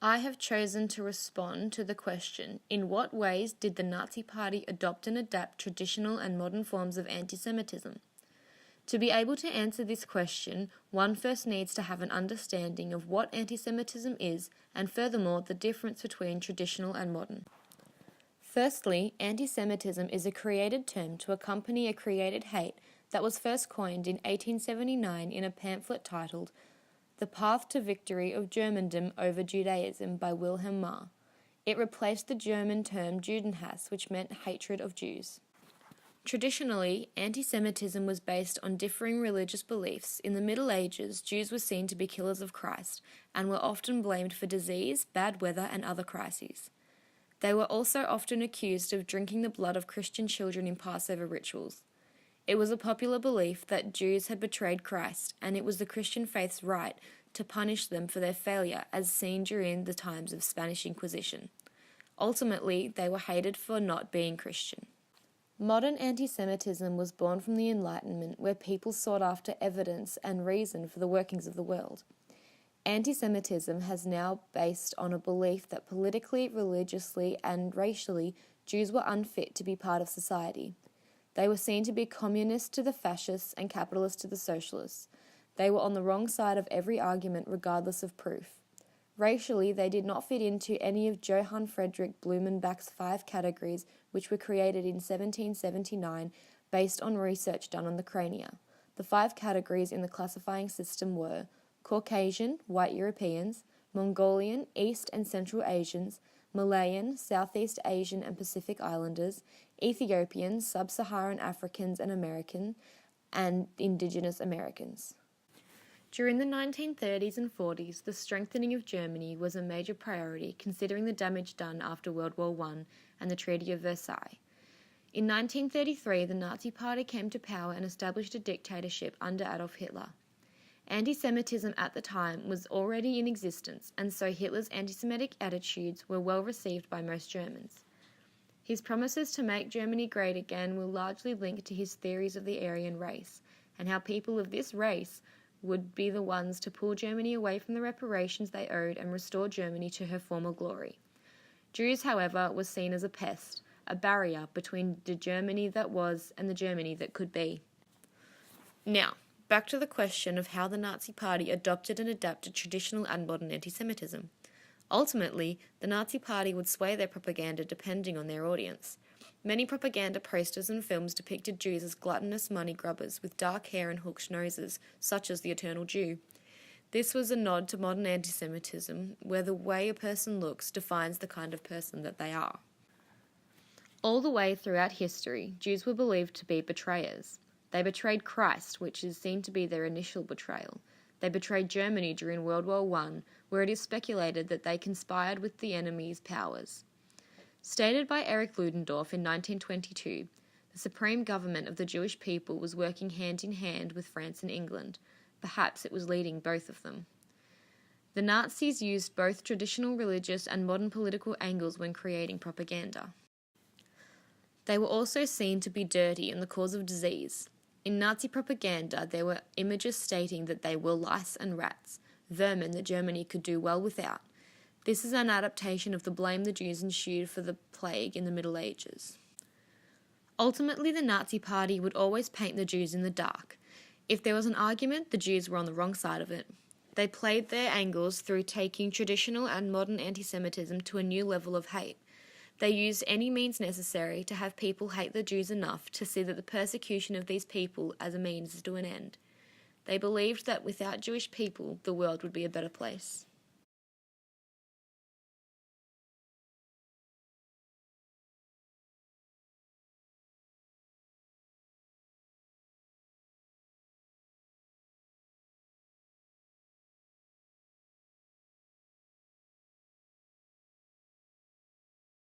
I have chosen to respond to the question, in what ways did the Nazi Party adopt and adapt traditional and modern forms of anti-Semitism? To be able to answer this question, one first needs to have an understanding of what anti-Semitism is and furthermore the difference between traditional and modern. Firstly, anti-Semitism is a created term to accompany a created hate that was first coined in 1879 in a pamphlet titled The Path to Victory of Germandom over Judaism by Wilhelm Marr. It replaced the German term Judenhass, which meant hatred of Jews. Traditionally, anti-Semitism was based on differing religious beliefs. In the Middle Ages, Jews were seen to be killers of Christ and were often blamed for disease, bad weather, and other crises. They were also often accused of drinking the blood of Christian children in Passover rituals. It was a popular belief that Jews had betrayed Christ, and it was the Christian faith's right to punish them for their failure, as seen during the times of Spanish Inquisition. Ultimately, they were hated for not being Christian. Modern anti-Semitism was born from the Enlightenment, where people sought after evidence and reason for the workings of the world. Anti-Semitism has now based on a belief that politically, religiously, and racially, Jews were unfit to be part of society. They were seen to be communists to the fascists and capitalists to the socialists. They were on the wrong side of every argument regardless of proof. Racially, they did not fit into any of Johann Friedrich Blumenbach's 5 categories, which were created in 1779 based on research done on the crania. The 5 categories in the classifying system were Caucasian, white Europeans, Mongolian, East and Central Asians, Malayan, Southeast Asian and Pacific Islanders, Ethiopians, Sub-Saharan Africans and American, and Indigenous Americans. During the 1930s and 40s, the strengthening of Germany was a major priority considering the damage done after World War I and the Treaty of Versailles. In 1933, the Nazi Party came to power and established a dictatorship under Adolf Hitler. Anti-Semitism at the time was already in existence, and so Hitler's anti-Semitic attitudes were well received by most Germans. His promises to make Germany great again were largely linked to his theories of the Aryan race, and how people of this race would be the ones to pull Germany away from the reparations they owed and restore Germany to her former glory. Jews, however, were seen as a pest, a barrier between the Germany that was and the Germany that could be. Now, back to the question of how the Nazi Party adopted and adapted traditional and modern anti-Semitism. Ultimately, the Nazi Party would sway their propaganda depending on their audience. Many propaganda posters and films depicted Jews as gluttonous money grubbers with dark hair and hooked noses, such as the Eternal Jew. This was a nod to modern anti-Semitism, where the way a person looks defines the kind of person that they are. All the way throughout history, Jews were believed to be betrayers. They betrayed Christ, which is seen to be their initial betrayal. They betrayed Germany during World War I, where it is speculated that they conspired with the enemy's powers. Stated by Erich Ludendorff in 1922, the supreme government of the Jewish people was working hand in hand with France and England. Perhaps it was leading both of them. The Nazis used both traditional religious and modern political angles when creating propaganda. They were also seen to be dirty and the cause of disease. In Nazi propaganda, there were images stating that they were lice and rats, vermin that Germany could do well without. This is an adaptation of the blame the Jews ensued for the plague in the Middle Ages. Ultimately, the Nazi Party would always paint the Jews in the dark. If there was an argument, the Jews were on the wrong side of it. They played their angles through taking traditional and modern anti-Semitism to a new level of hate. They used any means necessary to have people hate the Jews enough to see that the persecution of these people as a means to an end. They believed that without Jewish people, the world would be a better place.